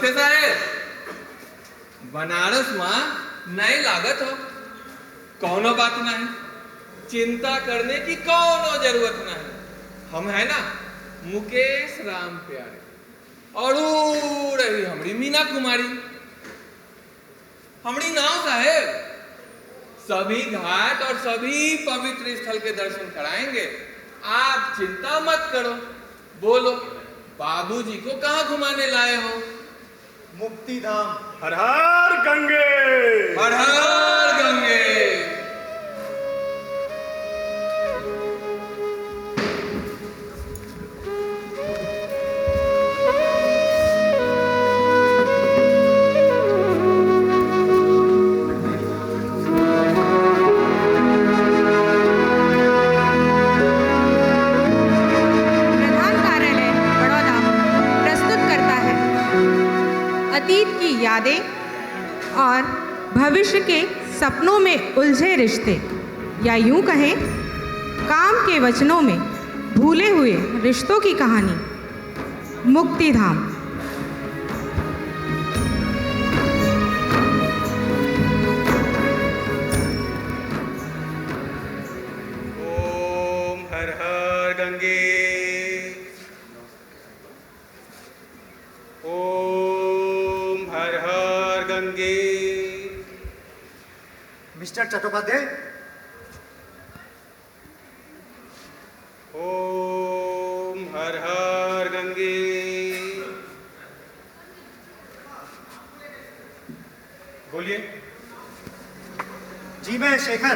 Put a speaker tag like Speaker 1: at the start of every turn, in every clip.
Speaker 1: नमस्ते साहेब। बनारस में नए लागत हो, कौनो बात नहीं, चिंता करने की कौनो जरूरत नहीं। हम है ना मुकेश राम प्यारे और रही हमारी मीना कुमारी। हमारी नाव साहेब सभी घाट और सभी पवित्र स्थल के दर्शन कराएंगे, आप चिंता मत करो। बोलो बाबूजी को कहाँ घुमाने लाए हो?
Speaker 2: मुक्ति धाम।
Speaker 3: हर हर गंगे,
Speaker 1: हर हर गंगे।
Speaker 4: यादें और भविष्य के सपनों में उलझे रिश्ते, या यूं कहें काम के वचनों में भूले हुए रिश्तों की कहानी मुक्ति धाम।
Speaker 3: ओम हर हर गंगे,
Speaker 2: मिस्टर चट्टोपाध्याय,
Speaker 3: ओम हर हर गंगे। बोलिए।
Speaker 2: जी मैं शेखर।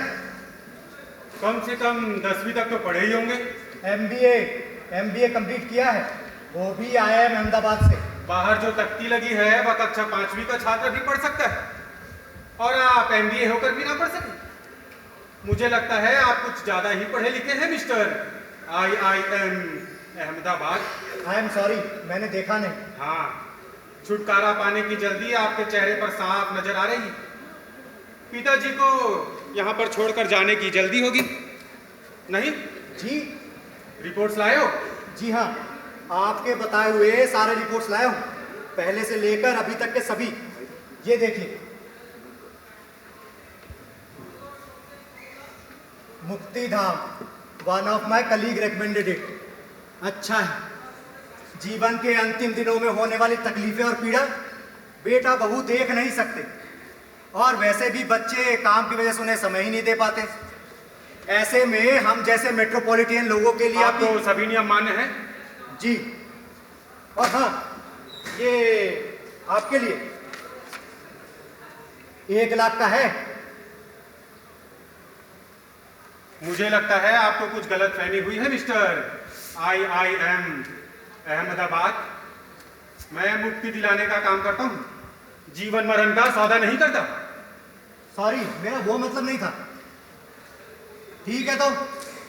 Speaker 3: कम से कम 10वीं तक तो पढ़े ही होंगे।
Speaker 2: एमबीए कंप्लीट किया है, वो भी IIM अहमदाबाद से।
Speaker 3: बाहर जो तख्ती लगी है वह कक्षा 5वीं का छात्र भी पढ़ सकता है, और आप MBA होकर भी ना पढ़ सके। मुझे लगता है आप कुछ ज्यादा ही पढ़े लिखे हैं mister IIM Ahmedabad.
Speaker 2: I am sorry, मैंने देखा नहीं।
Speaker 3: हाँ, छुटकारा पाने की जल्दी आपके चेहरे पर साफ नजर आ रही है। पिताजी को यहाँ पर छोड़कर जाने की जल्दी होगी, नहीं?
Speaker 2: जी।
Speaker 3: रिपोर्ट्स लाए हो?
Speaker 2: जी हाँ, आपके बताए हुए सारे रिपोर्ट्स लाया हूँ, पहले से लेकर अभी तक के सभी। ये देखिए, Mukti Dham, one of my colleague recommended it. अच्छा है, जीवन के अंतिम दिनों में होने वाली तकलीफें और पीड़ा बेटा बहू देख नहीं सकते, और वैसे भी बच्चे काम की वजह से उन्हें समय ही नहीं दे पाते। ऐसे में हम जैसे मेट्रोपॉलिटन लोगों के लिए
Speaker 3: आपको सभी नियम मान्य हैं?
Speaker 2: जी। और हाँ, ये आपके लिए 1 लाख का है।
Speaker 3: मुझे लगता है आपको कुछ गलतफहमी हुई है मिस्टर IIM अहमदाबाद। मैं मुक्ति दिलाने का काम करता हूँ, जीवन मरण का सौदा नहीं करता।
Speaker 2: सॉरी, मेरा वो मतलब नहीं था। ठीक है, तो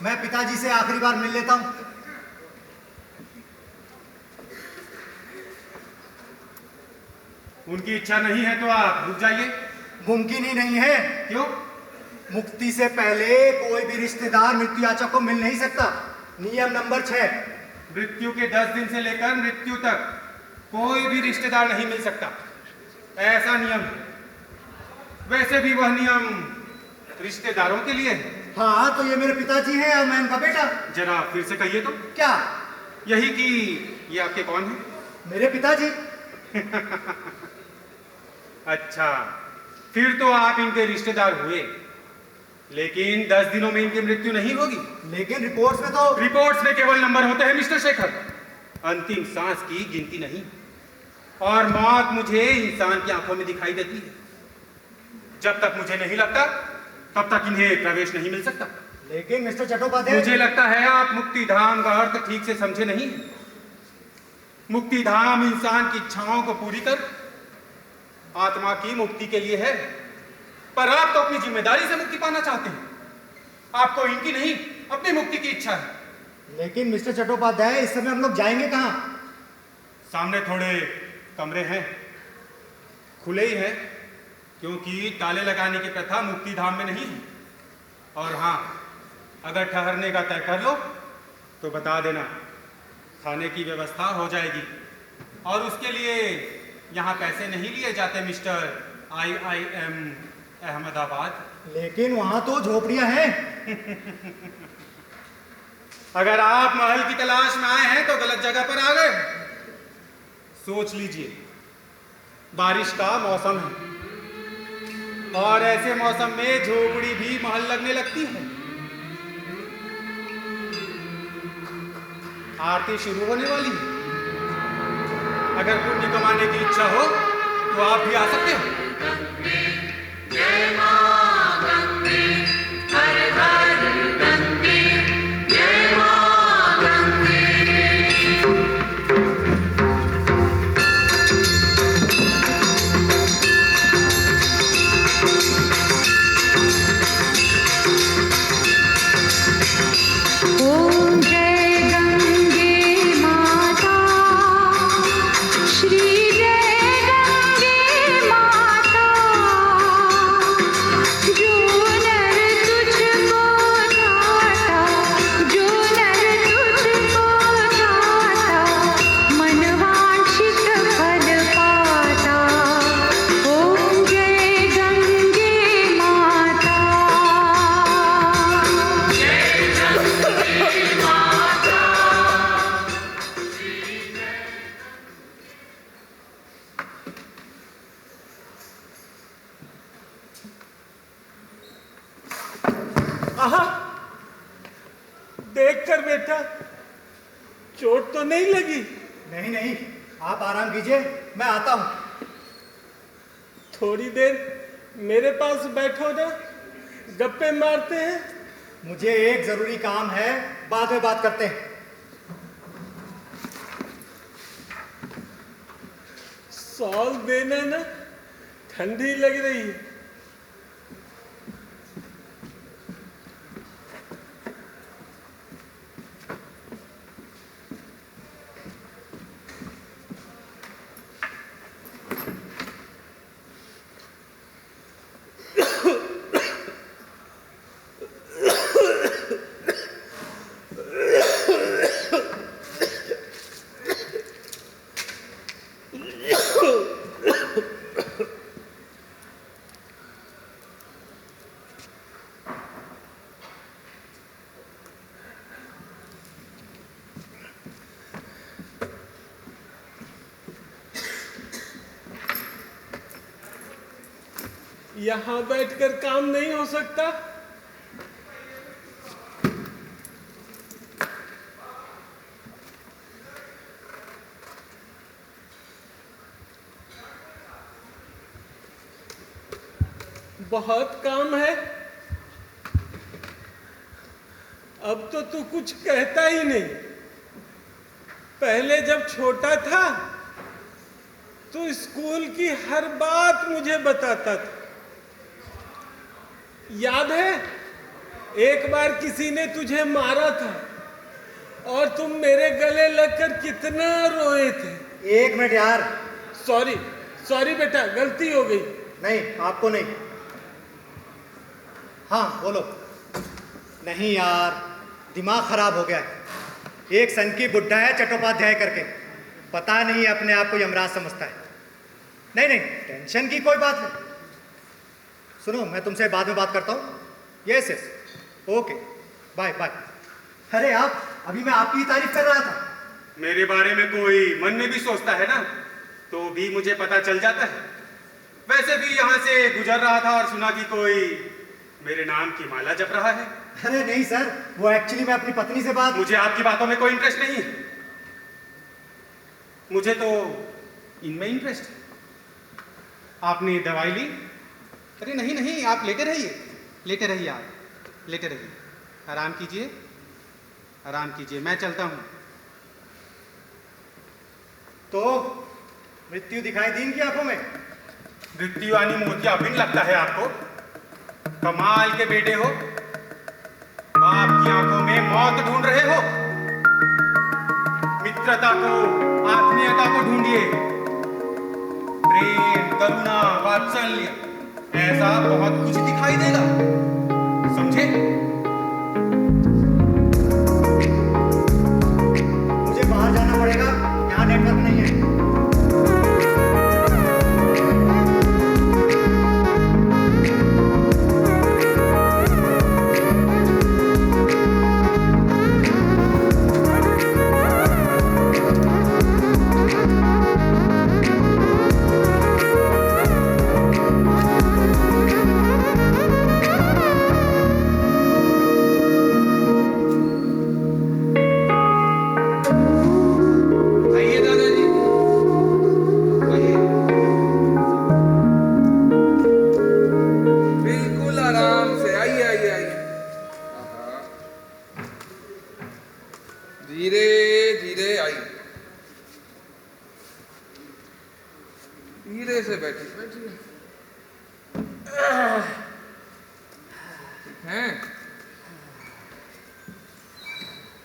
Speaker 2: मैं पिताजी से आखिरी बार मिल लेता हूँ।
Speaker 3: उनकी इच्छा नहीं है तो आप रुक जाइए।
Speaker 2: मुमकिन ही नहीं है।
Speaker 3: क्यों?
Speaker 2: मुक्ति से पहले कोई भी रिश्तेदार मृत्यु याचक को मिल नहीं सकता। नियम नंबर 6।
Speaker 3: मृत्यु के 10 दिन से लेकर मृत्यु तक कोई भी रिश्तेदार नहीं मिल सकता, ऐसा नियम है। वैसे भी वह नियम रिश्तेदारों के लिए है।
Speaker 2: हाँ, तो ये मेरे पिताजी हैं और मैं उनका बेटा।
Speaker 3: जरा फिर से कहिए तो।
Speaker 2: क्या?
Speaker 3: यही कि ये आपके कौन है?
Speaker 2: मेरे पिताजी।
Speaker 3: अच्छा, फिर तो आप इनके रिश्तेदार हुए, लेकिन 10 दिनों में इनकी मृत्यु नहीं होगी।
Speaker 2: लेकिन रिपोर्ट्स में तो।
Speaker 3: रिपोर्ट्स में केवल नंबर होते हैं मिस्टर शेखर, अंतिम सांस की गिनती नहीं। और मौत मुझे इंसान की आंखों में दिखाई देती है। जब तक मुझे नहीं लगता तब तक इन्हें प्रवेश नहीं मिल सकता।
Speaker 2: लेकिन मिस्टर चट्टोपाध्याय,
Speaker 3: मुझे लगता है आप मुक्ति धाम का अर्थ ठीक से समझे नहीं। मुक्ति धाम इंसान की इच्छाओं को पूरी कर आत्मा की मुक्ति के लिए है, पर आप तो अपनी जिम्मेदारी से मुक्ति पाना चाहते हैं। आपको इनकी नहीं, अपनी मुक्ति की इच्छा है।
Speaker 2: लेकिन मिस्टर चट्टोपाध्याय, इस समय हम लोग जाएंगे कहाँ?
Speaker 3: सामने थोड़े कमरे हैं, खुले ही हैं, क्योंकि ताले लगाने की प्रथा मुक्ति धाम में नहीं है। और हाँ, अगर ठहरने का तय कर लो तो बता देना, खाने की व्यवस्था हो जाएगी। और उसके लिए यहाँ पैसे नहीं लिए जाते मिस्टर IIM अहमदाबाद।
Speaker 2: लेकिन वहां तो झोपड़ियां हैं।
Speaker 3: अगर आप महल की तलाश में आए हैं तो गलत जगह पर आ गए। सोच लीजिए, बारिश का मौसम है और ऐसे मौसम में झोपड़ी भी महल लगने लगती है। आरती शुरू होने वाली है। अगर पुण्य कमाने की इच्छा हो तो आप भी आ सकते हो।
Speaker 5: देखकर बेटा, चोट तो नहीं लगी?
Speaker 2: नहीं नहीं, आप आराम कीजिए, मैं आता हूं।
Speaker 5: थोड़ी देर मेरे पास बैठो ना, गप्पे मारते हैं।
Speaker 2: मुझे एक जरूरी काम है, बाद में बात करते हैं।
Speaker 5: सॉल देना ना, ठंडी लग रही है। यहां बैठकर काम नहीं हो सकता? बहुत काम है। अब तो तू कुछ कहता ही नहीं। पहले जब छोटा था तो स्कूल की हर बात मुझे बताता था। याद है, एक बार किसी ने तुझे मारा था और तुम मेरे गले लगकर कितना रोए थे।
Speaker 2: एक मिनट यार।
Speaker 5: सॉरी बेटा, गलती हो गई।
Speaker 2: नहीं, आपको नहीं। हाँ बोलो। नहीं यार, दिमाग खराब हो गया है। एक सन की बुड्ढा है चट्टोपाध्याय करके, पता नहीं अपने आप को यमराज समझता है। नहीं, टेंशन की कोई बात नहीं। सुनो, मैं तुमसे बाद में बात करता हूँ। Yes, okay, bye bye. अरे आप, अभी मैं आपकी ही तारीफ कर रहा था।
Speaker 3: मेरे बारे में कोई मन में भी सोचता है ना, तो भी मुझे पता चल जाता है। वैसे भी यहाँ से गुजर रहा था और सुना कि कोई मेरे नाम की माला जप रहा है।
Speaker 2: अरे नहीं सर, वो एक्चुअली मैं अपनी पत्नी से बात।
Speaker 3: मुझे आपकी बातों में कोई इंटरेस्ट नहीं है। मुझे तो इनमें इंटरेस्ट है। आपने दवाई ली? अरे नहीं, आप लेटे रहिए, आप लेटे रहिए। आराम कीजिए, मैं चलता हूँ।
Speaker 2: तो मृत्यु दिखाई दी इनकी आंखों में?
Speaker 3: मृत्यु आनी मोतियाबिंद लगता है आपको? कमाल के बेटे हो, बाप की आंखों में मौत ढूंढ रहे हो। मित्रता को, आत्मीयता को ढूंढिए। प्रेम, करुणा, वात्सल्य, ऐसा बहुत कुछ दिखाई देगा, समझे?
Speaker 2: मुझे बाहर जाना पड़ेगा, यहाँ नेटवर्क नहीं है।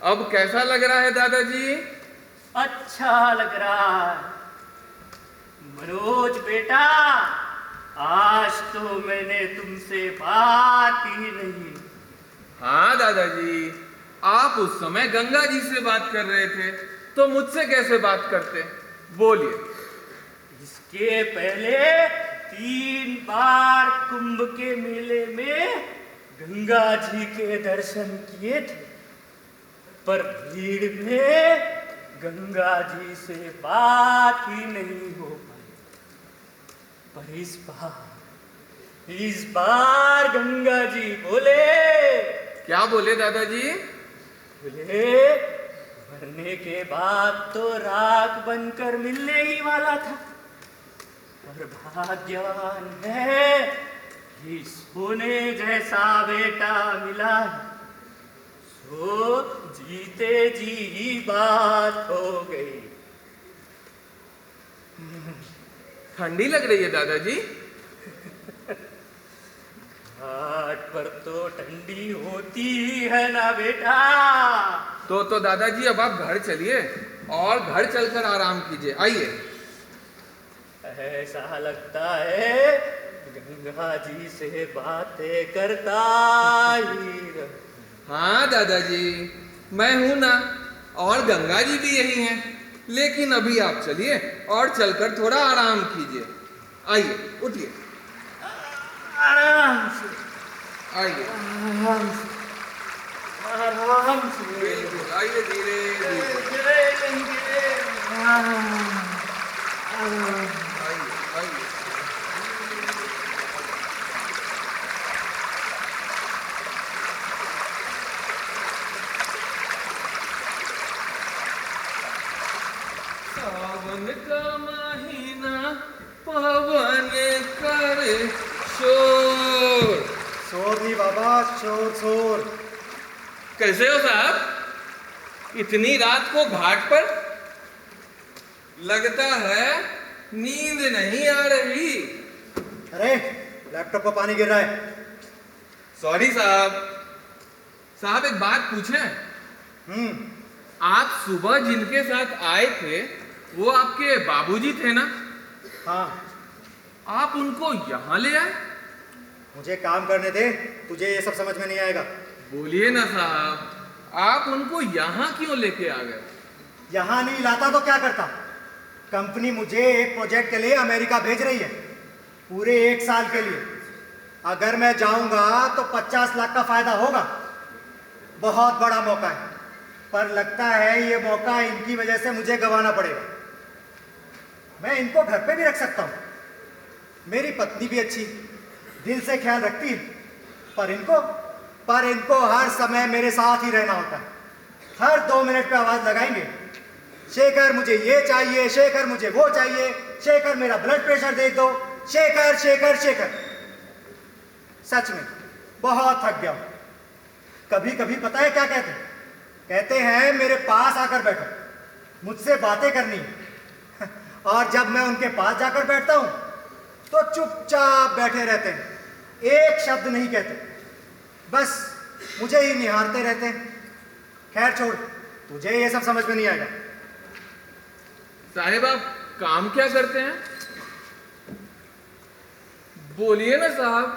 Speaker 1: अब कैसा लग रहा है दादाजी?
Speaker 6: अच्छा लग रहा है। मनोज बेटा, आज तो मैंने तुमसे बात ही नहीं।
Speaker 1: हाँ दादाजी, आप उस समय गंगा जी से बात कर रहे थे, तो मुझसे कैसे बात करते? बोलिए।
Speaker 6: इसके पहले 3 बार कुंभ के मेले में गंगा जी के दर्शन किए थे, पर भीड़ में गंगा जी से बात ही नहीं हो पाई। पर इस बार गंगा जी बोले।
Speaker 1: क्या बोले दादाजी?
Speaker 6: बोले, मरने के बाद तो राख बनकर मिलने ही वाला था, पर भाग्यवान है कि सोने जैसा बेटा मिला है। सो जीते जी ही बात हो गई।
Speaker 1: ठंडी लग रही है दादाजी?
Speaker 6: घाट पर तो ठंडी होती ही है ना बेटा।
Speaker 1: तो दादाजी अब आप घर चलिए और घर चलकर आराम कीजिए। आइए।
Speaker 6: ऐसा लगता है गंगा जी से बातें करता ही रहूं।
Speaker 1: हाँ दादाजी, मैं हूं ना, और गंगा जी भी यही हैं। लेकिन अभी आप चलिए और चलकर थोड़ा आराम कीजिए। आइए, उठिए।
Speaker 6: आराम से,
Speaker 1: आइए।
Speaker 6: आराम से, आराम से।
Speaker 1: बिल्कुल, आइए धीरे धीरे।
Speaker 6: गिरे नहीं गिरे।
Speaker 1: आइए, आइए। सावन का महीना पवन करे शोर।
Speaker 2: शोर नहीं बाबा, शोर शोर।
Speaker 1: कैसे हो साहब? इतनी रात को घाट पर? लगता है नींद नहीं आ रही।
Speaker 2: अरे लैपटॉप पर पानी गिर रहा है।
Speaker 1: सॉरी साहब। साहब एक बात पूछें? आप सुबह जिनके साथ आए थे वो आपके बाबूजी थे ना?
Speaker 2: हाँ।
Speaker 1: आप उनको यहाँ ले आए?
Speaker 2: मुझे काम करने दे, तुझे ये सब समझ में नहीं आएगा।
Speaker 1: बोलिए ना साहब, आप उनको यहाँ क्यों लेके आ गए?
Speaker 2: यहाँ नहीं लाता तो क्या करता? कंपनी मुझे एक प्रोजेक्ट के लिए अमेरिका भेज रही है, पूरे 1 साल के लिए। अगर मैं जाऊंगा तो 50 लाख का फायदा होगा। बहुत बड़ा मौका है, पर लगता है ये मौका इनकी वजह से मुझे गंवाना पड़ेगा। मैं इनको घर पे भी रख सकता हूँ, मेरी पत्नी भी अच्छी, दिल से ख्याल रखती है, पर इनको हर समय मेरे साथ ही रहना होता है। हर 2 मिनट पे आवाज लगाएंगे, शेखर मुझे ये चाहिए, शेखर मुझे वो चाहिए, शेखर मेरा ब्लड प्रेशर देख दो, शेखर शेखर शेखर। सच में बहुत थक गया हूं। कभी कभी पता है क्या कहते हैं? कहते हैं मेरे पास आकर बैठो, मुझसे बातें करनी है। और जब मैं उनके पास जाकर बैठता हूं तो चुपचाप बैठे रहते हैं, एक शब्द नहीं कहते, बस मुझे ही निहारते रहते हैं। खैर छोड़, तुझे ये सब समझ में नहीं आएगा।
Speaker 1: साहेब आप काम क्या करते हैं? बोलिए ना साहब,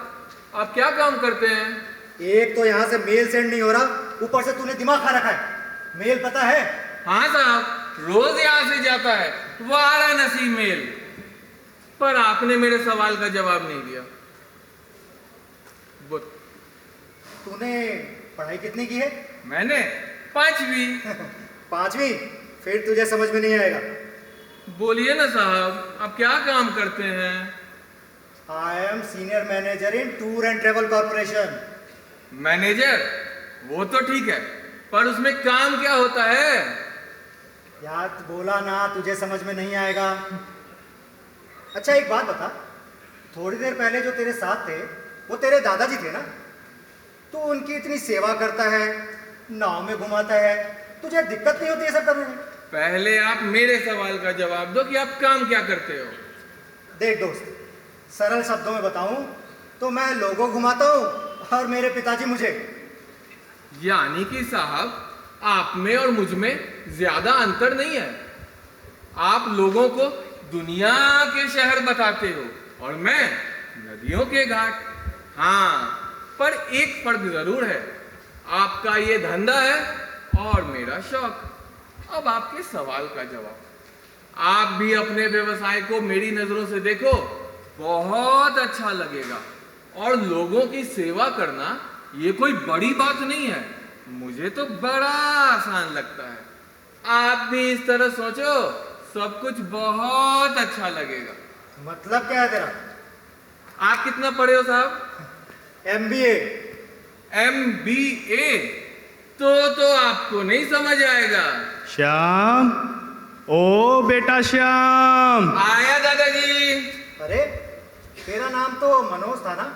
Speaker 1: आप क्या काम करते हैं?
Speaker 2: एक तो यहां से मेल सेंड नहीं हो रहा, ऊपर से तूने दिमाग खा रखा है। मेल पता है?
Speaker 1: हाँ साहब, रोज यहाँ से जाता है वाराणसी मेल। पर आपने मेरे सवाल का जवाब नहीं दिया।
Speaker 2: तूने पढ़ाई कितनी की है?
Speaker 1: मैंने 5वीं।
Speaker 2: 5वीं? फिर तुझे समझ में नहीं आएगा।
Speaker 1: बोलिए ना साहब, आप क्या काम करते हैं?
Speaker 2: I am senior manager in tour and travel corporation.
Speaker 1: Manager? वो तो ठीक है, पर उसमें काम क्या होता है?
Speaker 2: यार बोला ना, तुझे समझ में नहीं आएगा। अच्छा एक बात बता, थोड़ी देर पहले जो तेरे साथ थे वो तेरे दादाजी थे ना? तू उनकी इतनी सेवा करता है, नाव में घुमाता है, तुझे दिक्कत नहीं होती है सब करने में?
Speaker 1: पहले आप मेरे सवाल का जवाब दो कि आप काम क्या करते हो।
Speaker 2: देख दोस्त, सरल शब्दों में बताऊं तो मैं लोगों घुमाता हूं और मेरे पिताजी मुझे।
Speaker 1: यानी कि साहब आप में और मुझ में ज्यादा अंतर नहीं है। आप लोगों को दुनिया के शहर बताते हो और मैं नदियों के घाट। हाँ, पर एक फर्क जरूर है, आपका ये धंधा है और मेरा शौक। अब आपके सवाल का जवाब, आप भी अपने व्यवसाय को मेरी नजरों से देखो, बहुत अच्छा लगेगा। और लोगों की सेवा करना ये कोई बड़ी बात नहीं है, मुझे तो बड़ा आसान लगता है। आप भी इस तरह सोचो, सब कुछ बहुत अच्छा लगेगा।
Speaker 2: मतलब क्या है तेरा?
Speaker 1: आप कितना पढ़े हो साहब?
Speaker 2: MBA।
Speaker 1: MBA? तो आपको नहीं समझ आएगा।
Speaker 7: श्याम, ओ बेटा श्याम।
Speaker 1: आया दादाजी।
Speaker 2: अरे तेरा नाम तो मनोज था ना?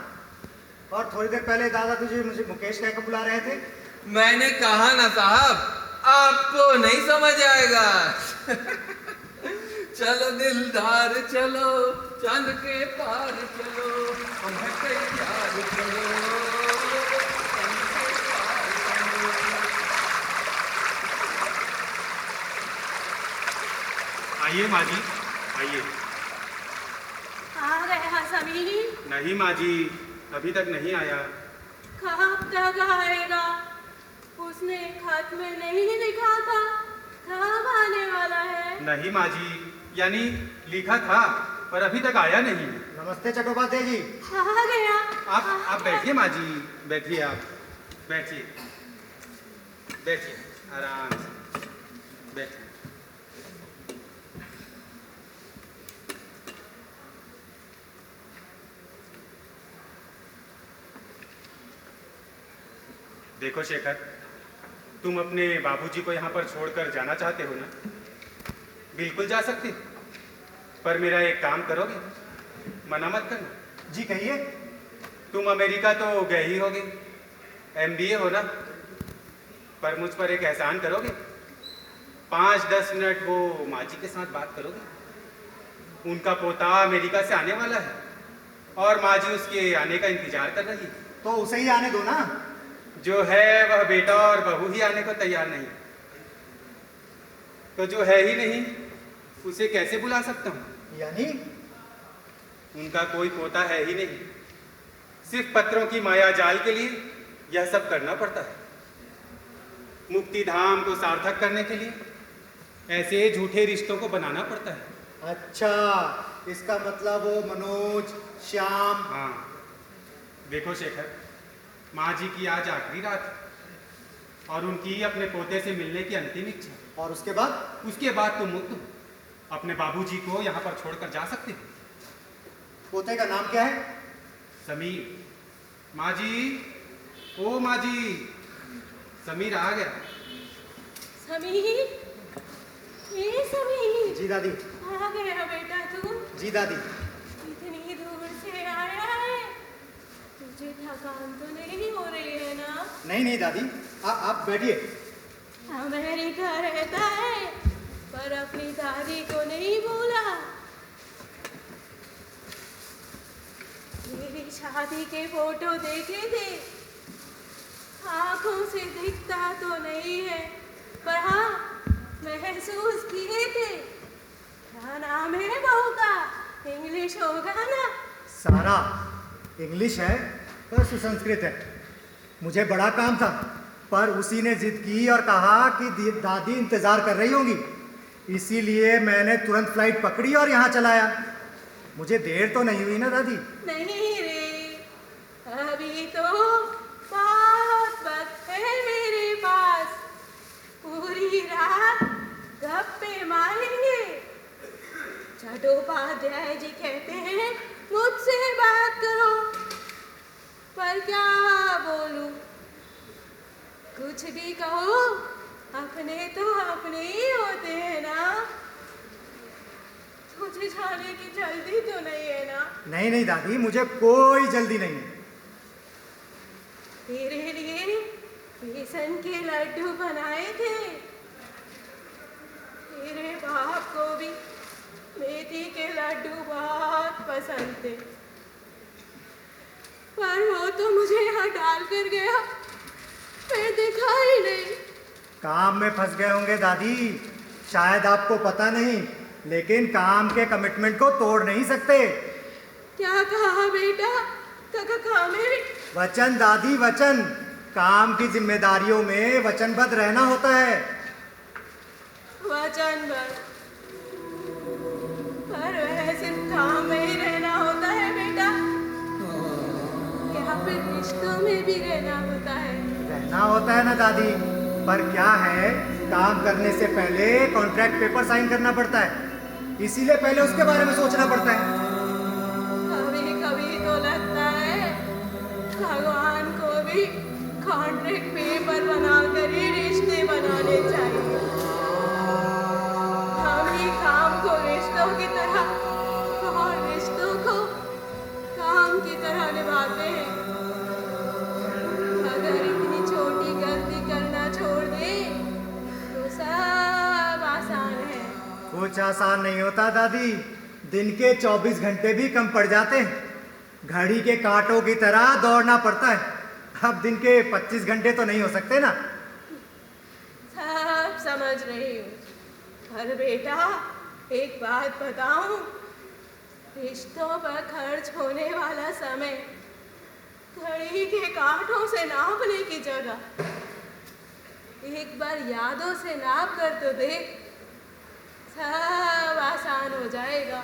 Speaker 2: और थोड़ी देर पहले दादा तुझे मुझे मुकेश कहकर बुला रहे थे।
Speaker 1: मैंने कहा ना साहब, आपको नहीं समझ आएगा। चलो दिलदार चलो, चांद के पार चलो, हम हैं तैयार चलो, चांद के पार चलो।
Speaker 3: आइए माँ जी, आइए।
Speaker 8: आ गया समीर?
Speaker 3: नहीं माँ जी, अभी तक नहीं आया।
Speaker 8: कब तक आएगा? उसने खत में नहीं लिखा था, कब आने वाला है?
Speaker 3: नहीं माँ जी, यानी लिखा था पर अभी तक आया नहीं।
Speaker 2: नमस्ते चट्टोपाध्याय जी।
Speaker 8: आ गया।
Speaker 3: आप बैठिए माँ जी, बैठिए, आप बैठिए, बैठिए आराम से बैठिए। देखो शेखर, तुम अपने बाबूजी को यहाँ पर छोड़कर जाना चाहते हो ना? बिल्कुल जा सकते, पर मेरा एक काम करोगे? मना मत करना।
Speaker 2: जी कहिए।
Speaker 3: तुम अमेरिका तो गए ही होगे, MBA हो ना, पर मुझ पर एक एहसान करोगे? 5-10 मिनट वो माँ जी के साथ बात करोगे? उनका पोता अमेरिका से आने वाला है और माँ जी उसके आने का इंतजार कर रही है।
Speaker 2: तो उसे ही आने दो ना।
Speaker 3: जो है वह बेटा और बहू ही आने को तैयार नहीं, तो जो है ही नहीं उसे कैसे बुला सकता हूँ?
Speaker 2: यानी
Speaker 3: उनका कोई पोता है ही नहीं, सिर्फ पत्रों की माया जाल के लिए यह सब करना पड़ता है। मुक्ति धाम को सार्थक करने के लिए ऐसे झूठे रिश्तों को बनाना पड़ता है।
Speaker 2: अच्छा, इसका मतलब वो मनोज, श्याम।
Speaker 3: हाँ, देखो शेखर, माँ जी की आज आखिरी रात है और उनकी अपने पोते से मिलने की अंतिम इच्छा है।
Speaker 2: और उसके बाद?
Speaker 3: उसके बाद तुम मुक्त हो, अपने बाबूजी को यहाँ पर छोड़कर जा सकते हो।
Speaker 2: पोते का नाम क्या है?
Speaker 3: समीर। माँ जी, ओ माँ जी, समीर आ गया।
Speaker 8: समीर? ये समीर?
Speaker 2: जी दादी।
Speaker 8: आ गया बेटा तू?
Speaker 2: जी दादी।
Speaker 8: इतनी दूर से आया है, तुझे थकान तो नहीं हो रही है ना?
Speaker 2: नहीं नहीं दादी, आप बैठिए।
Speaker 8: अमेरिका रहता है पर अपनी दादी को नहीं भूला। मेरी शादी के फोटो देखे थे, आंखों से दिखता तो नहीं है पर हाँ महसूस किए थे। क्या नाम है बहू का? इंग्लिश होगा ना?
Speaker 2: सारा इंग्लिश है पर सुसंस्कृत है। मुझे बड़ा काम था पर उसी ने जिद की और कहा कि दादी इंतजार कर रही होंगी, इसीलिए मैंने तुरंत फ्लाइट पकड़ी और यहाँ चलाया। मुझे देर तो नहीं हुई ना दादी?
Speaker 8: नहीं रे, अभी तो बहुत वक्त है मेरे पास। पूरी रात गप्पे मारेंगे। चट्टोपाध्याय जी कहते हैं मुझसे बात करो, पर क्या बोलूं? कुछ भी कहो, अपने तो अपने ही होते हैं ना। तुझे जाने की जल्दी तो नहीं है ना?
Speaker 2: नहीं नहीं दादी, मुझे कोई जल्दी नहीं है।
Speaker 8: तेरे लिए बेसन के लड्डू बनाए थे। तेरे बाप को भी मेथी के लड्डू बहुत पसंद थे, पर वो तो मुझे यहाँ डाल कर गया, फिर दिखा ही नहीं।
Speaker 2: काम में फंस गए होंगे दादी, शायद आपको पता नहीं, लेकिन काम के कमिटमेंट को तोड़ नहीं सकते।
Speaker 8: क्या कहा बेटा? काम में
Speaker 2: वचन दादी, वचन। काम की जिम्मेदारियों में वचनबद्ध रहना होता है।
Speaker 8: वचनबद्ध? पर वह सिर्फ काम में ही रहना होता है बेटा, क्या फिर रिश्तों में भी रहना होता है?
Speaker 2: रहना होता है ना दादी, पर क्या है, काम करने से पहले कॉन्ट्रैक्ट पेपर साइन करना पड़ता है, इसीलिए पहले उसके बारे में सोचना पड़ता है।
Speaker 8: कभी कभी तो लगता है भगवान को भी कॉन्ट्रैक्ट पेपर बनाकर ही रिश्ते बनाने चाहिए। हम ही काम को रिश्तों की तरह और रिश्तों को काम की तरह निभाते हैं। अगर इतनी छोटी गलती करना छोड़ दे तो सब आसान है।
Speaker 2: कुछ आसान नहीं होता दादी, दिन के 24 घंटे भी कम पड़ जाते हैं। घड़ी के कांटों की तरह दौड़ना पड़ता है। अब दिन के 25 घंटे तो नहीं हो सकते ना।
Speaker 8: सब समझ रही हूँ, पर बेटा एक बात बताऊं, रिश्तों पर खर्च होने वाला समय घड़ी के कांटों से नापने की जगह एक बार यादों से नाप कर तो देख, सब आसान हो जाएगा।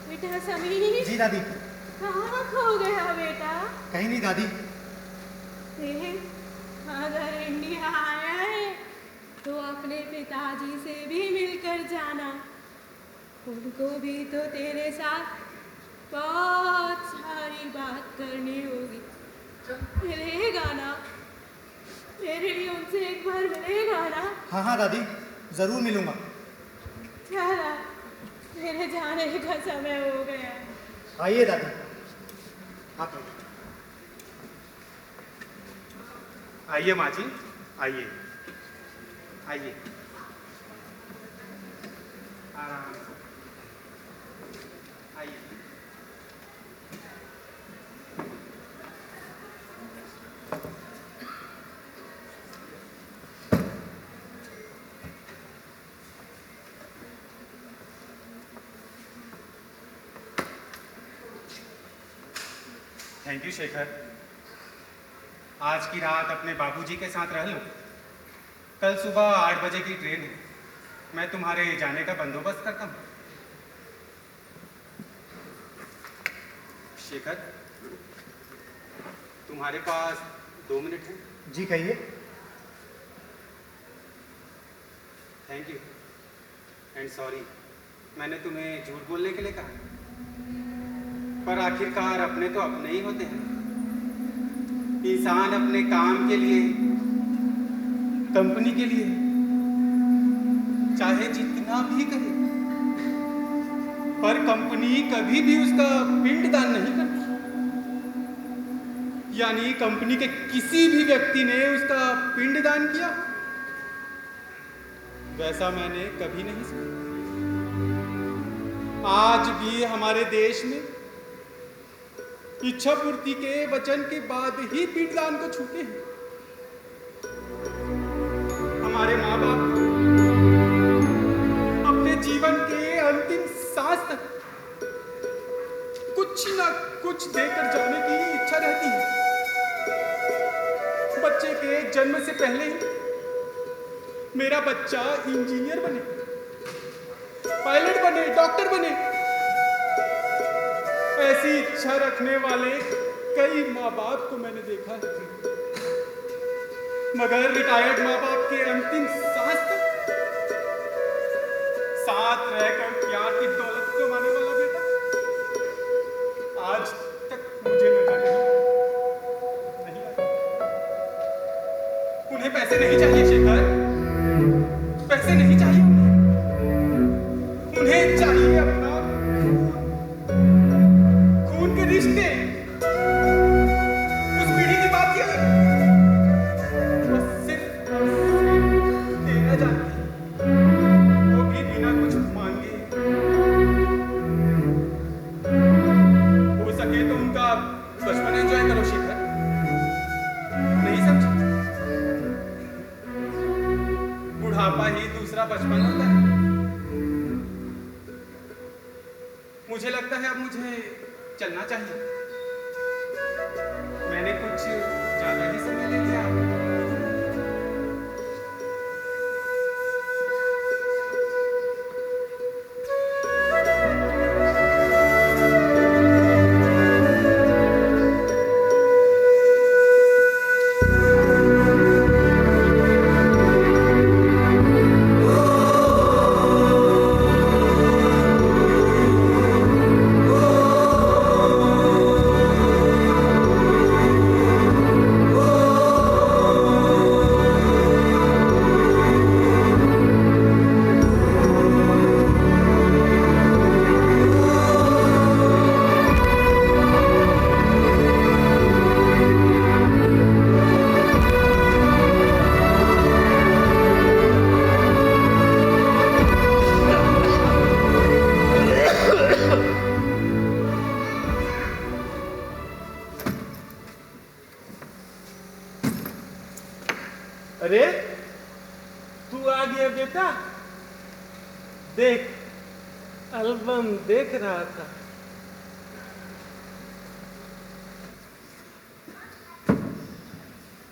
Speaker 8: बेटा समीर।
Speaker 2: जी दादी।
Speaker 8: कहाँ खो गया बेटा?
Speaker 2: कहीं नहीं दादी।
Speaker 8: अगर इंडिया आया है तो अपने पिताजी से भी मिलकर जाना, उनको भी तो तेरे साथ बहुत सारी बात करनी होगी। मिलेगा ना? मेरे लिए उनसे एक बार मिलेगा ना?
Speaker 2: हाँ हाँ दादी, जरूर मिलूंगा।
Speaker 8: चला, मेरे जाने का समय हो गया।
Speaker 2: आइए दादी, आप
Speaker 3: आइए माँ जी, आइए आइए, आराम से आइए। थैंक यू शेखर, आज की रात अपने बाबूजी के साथ रह लो। कल सुबह 8 बजे की ट्रेन है, मैं तुम्हारे जाने का बंदोबस्त करता हूँ। शेखर, तुम्हारे पास 2 मिनट है?
Speaker 2: जी कहिए।
Speaker 3: थैंक यू एंड सॉरी, मैंने तुम्हें झूठ बोलने के लिए कहा, पर आखिरकार अपने तो अपने ही होते हैं। इंसान अपने काम के लिए, कंपनी के लिए चाहे जितना भी करे, पर कंपनी कभी भी उसका पिंडदान नहीं करती। यानी कंपनी के किसी भी व्यक्ति ने उसका पिंडदान किया, वैसा मैंने कभी नहीं सुना। आज भी हमारे देश में इच्छा पूर्ति के वचन के बाद ही पिंडदान को छूते हैं। हमारे माँ बाप अपने जीवन के अंतिम सांस तक कुछ ना कुछ देकर जाने की इच्छा रहती है। बच्चे के जन्म से पहले ही मेरा बच्चा इंजीनियर बने, पायलट बने, डॉक्टर बने, ऐसी इच्छा रखने वाले कई माँ बाप को मैंने देखा है। मगर रिटायर्ड माँ बाप के अंतिम सांस तक साथ रहकर प्यार की दौलत कमाने वाला बेटा आज तक मुझे नजर नहीं आया। उन्हें पैसे नहीं चाहिए शेखर, पैसे नहीं चाहिए उन्हें चाहिए अपना खून के रिश्ते। उस पीढ़ी की बात किया, बस सिर्फ देना जानती, वो भी बिना कुछ मांगे। हो सके तो उनका बचपन एंजॉय करो शेखर, नहीं समझे? बुढ़ापा ही दूसरा बचपन होता है। मुझे लगता है अब मुझे चलना चाहिए। मैंने कुछ ज्यादा ही समय ले लिया।
Speaker 5: अरे तू आ गया बेटा, देख एल्बम देख रहा था।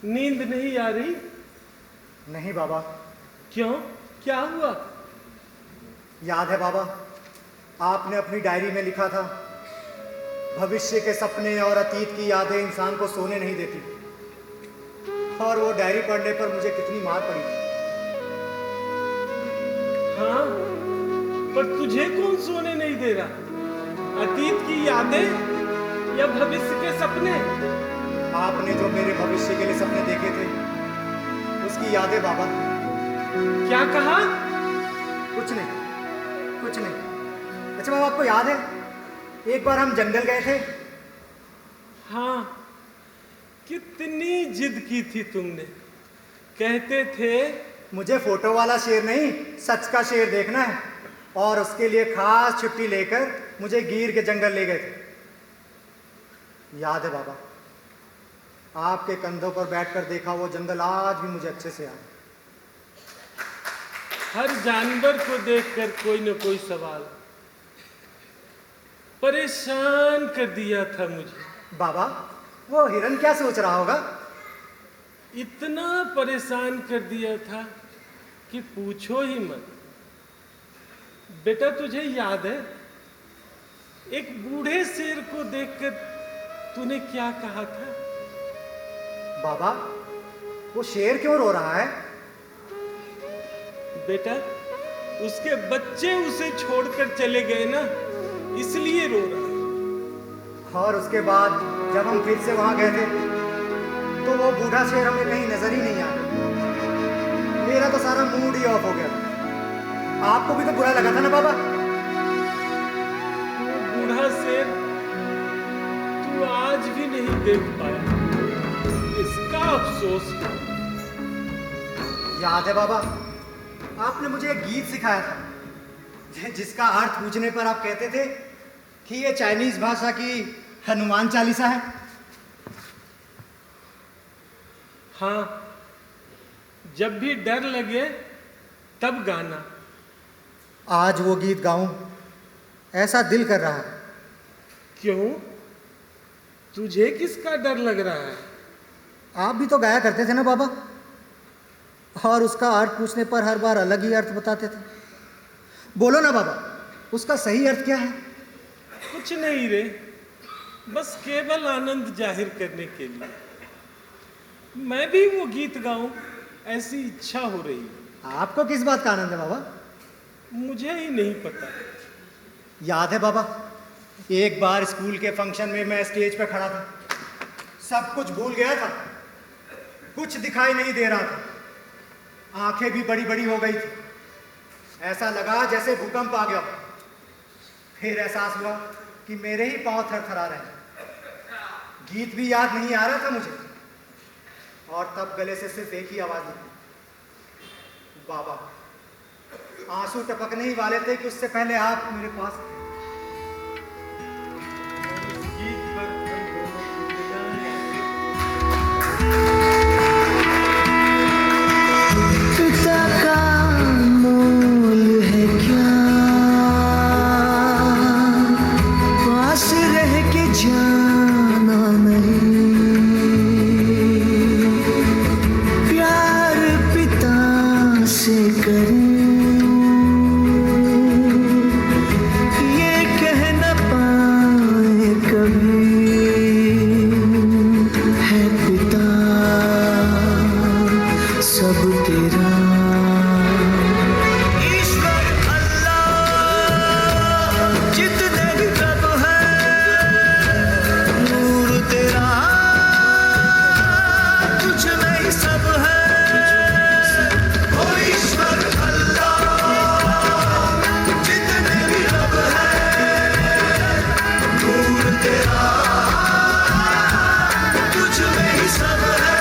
Speaker 5: नींद नहीं आ रही?
Speaker 2: नहीं बाबा।
Speaker 5: क्यों, क्या हुआ?
Speaker 2: याद है बाबा, आपने अपनी डायरी में लिखा था, भविष्य के सपने और अतीत की यादें इंसान को सोने नहीं देती। और वो डायरी पढ़ने पर मुझे कितनी मार पड़ी थी।
Speaker 5: हाँ, पर तुझे कौन सोने नहीं दे रहा? अतीत की यादें या भविष्य के सपने?
Speaker 2: आपने जो मेरे भविष्य के लिए सपने देखे थे उसकी यादें बाबा।
Speaker 5: क्या कहा?
Speaker 2: कुछ नहीं, कुछ नहीं। अच्छा बाबा, आपको याद है एक बार हम जंगल गए थे?
Speaker 5: हाँ, कितनी जिद की थी तुमने। कहते थे
Speaker 2: मुझे फोटो वाला शेर नहीं, सच का शेर देखना है, और उसके लिए खास छुट्टी लेकर मुझे गिर के जंगल ले गए थे। याद है बाबा, आपके कंधों पर बैठकर देखा वो जंगल आज भी मुझे अच्छे से याद है।
Speaker 5: हर जानवर को देखकर कोई न कोई सवाल परेशान कर दिया था मुझे।
Speaker 2: बाबा, वो हिरन क्या सोच रहा होगा?
Speaker 5: इतना परेशान कर दिया था कि पूछो ही मत। बेटा, तुझे याद है एक बूढ़े शेर को देखकर तूने क्या कहा था?
Speaker 2: बाबा, वो शेर क्यों रो रहा है?
Speaker 5: बेटा, उसके बच्चे उसे छोड़कर चले गए ना, इसलिए रो रहा है।
Speaker 2: और उसके बाद जब हम फिर से वहां गए थे तो वो बूढ़ा शेर हमें कहीं नजर ही नहीं आया। मेरा तो सारा मूड ही ऑफ हो गया था। आपको भी तो बुरा लगा था ना बाबा?
Speaker 5: वो बूढ़ा शेर तू आज भी नहीं देख पाया, इसका अफसोस है।
Speaker 2: याद है बाबा, आपने मुझे एक गीत सिखाया था जिसका अर्थ पूछने पर आप कहते थे कि ये चाइनीज भाषा की हनुमान चालीसा है।
Speaker 5: हाँ, जब भी डर लगे तब गाना।
Speaker 2: आज वो गीत गाऊं ऐसा दिल कर रहा है।
Speaker 5: क्यों? तुझे किसका डर लग रहा है?
Speaker 2: आप भी तो गाया करते थे ना बाबा, और उसका अर्थ पूछने पर हर बार अलग ही अर्थ बताते थे। बोलो ना बाबा, उसका सही अर्थ क्या है?
Speaker 5: कुछ नहीं रे, बस केवल आनंद जाहिर करने के लिए मैं भी वो गीत गाऊं, ऐसी इच्छा हो रही है।
Speaker 2: आपको किस बात का आनंद है बाबा?
Speaker 5: मुझे ही नहीं पता।
Speaker 2: याद है बाबा, एक बार स्कूल के फंक्शन में मैं स्टेज पर खड़ा था, सब कुछ भूल गया था, कुछ दिखाई नहीं दे रहा था, आंखें भी बड़ी बड़ी हो गई थी, ऐसा लगा जैसे भूकंप आ गया। फिर एहसास हुआ कि मेरे ही पांव थरथरा रहे हैं, गीत भी याद नहीं आ रहा था मुझे, और तब गले से सिर्फ एक ही आवाज निकली, बाबा। आंसू टपकने ही वाले थे कि उससे पहले आप मेरे पास थे।
Speaker 5: गीत पर हम दोनों
Speaker 9: पिता का मोल है क्या, पास रह के जाना नहीं, प्यार पिता से करें ये कह न पाए कभी, है पिता सब तेरा। ईश्वर अल्लाह जितने भी रब है, नूर तेरा तुझ में ही सब है। ओ ईश्वर अल्लाह जितने भी रब है, नूर तेरा तुझ में ही सब है।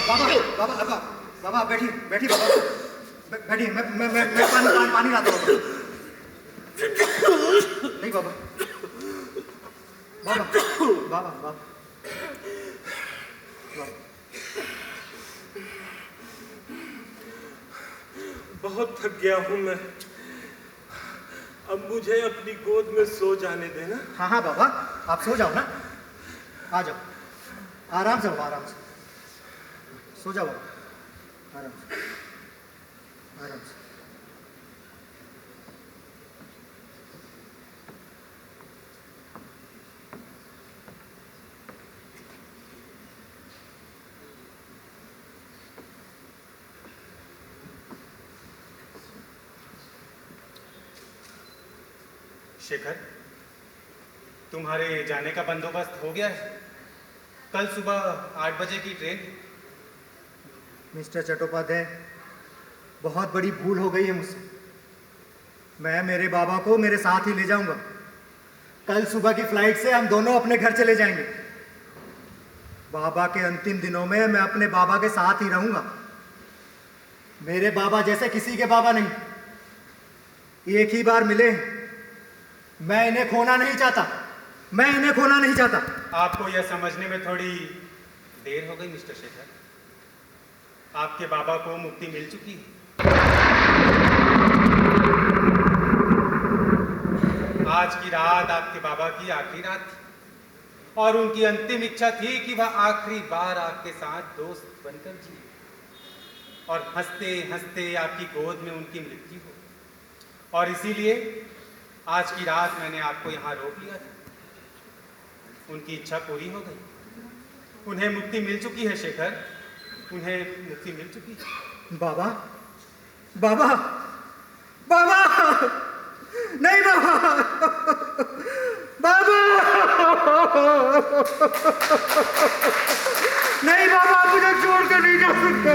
Speaker 2: बाबा, बाबा, बाबा, बाबा, बैठिए, बैठिए बाबा, बैठिए, मैं पानी लाता हूँ। नहीं बाबा, बाबा, बाबा, बाबा,
Speaker 5: बहुत थक गया हूं मैं, अब मुझे अपनी गोद में सो जाने देना।
Speaker 2: हाँ हाँ बाबा, आप सो जाओ ना, आ जाओ, आराम से बाबा, आराम से सो जाओ बाबा, आराम से, आराम से।
Speaker 3: शेखर, तुम्हारे जाने का बंदोबस्त हो गया है? कल सुबह 8 बजे की ट्रेन।
Speaker 2: मिस्टर चट्टोपाध्याय, बहुत बड़ी भूल हो गई है मुझसे। मैं मेरे बाबा को मेरे साथ ही ले जाऊंगा। कल सुबह की फ्लाइट से हम दोनों अपने घर चले जाएंगे। बाबा के अंतिम दिनों में मैं अपने बाबा के साथ ही रहूंगा। मेरे बाबा जैसे किसी के बाबा नहीं। एक ही बार मिले, मैं इन्हें खोना नहीं चाहता। मैं इन्हें खोना नहीं चाहता।
Speaker 3: आपको यह समझने में थोड़ी देर हो गई मिस्टर शेखर। आपके बाबा को मुक्ति मिल चुकी है। आज की रात आपके बाबा की आखिरी रात थी और उनकी अंतिम इच्छा थी कि वह आखिरी बार आपके साथ दोस्त बनकर जिए और हंसते हंसते आपकी गोद में उनकी मृत्यु हो। और इसीलिए आज की रात मैंने आपको यहाँ रोक लिया था। उनकी इच्छा पूरी हो गई। उन्हें मुक्ति मिल चुकी है शेखर, उन्हें मुक्ति मिल चुकी है।
Speaker 2: बाबा, बाबा, बाबा, नहीं बाबा, बाबा, नहीं बाबा, मुझे छोड़ कर नहीं जा सकते।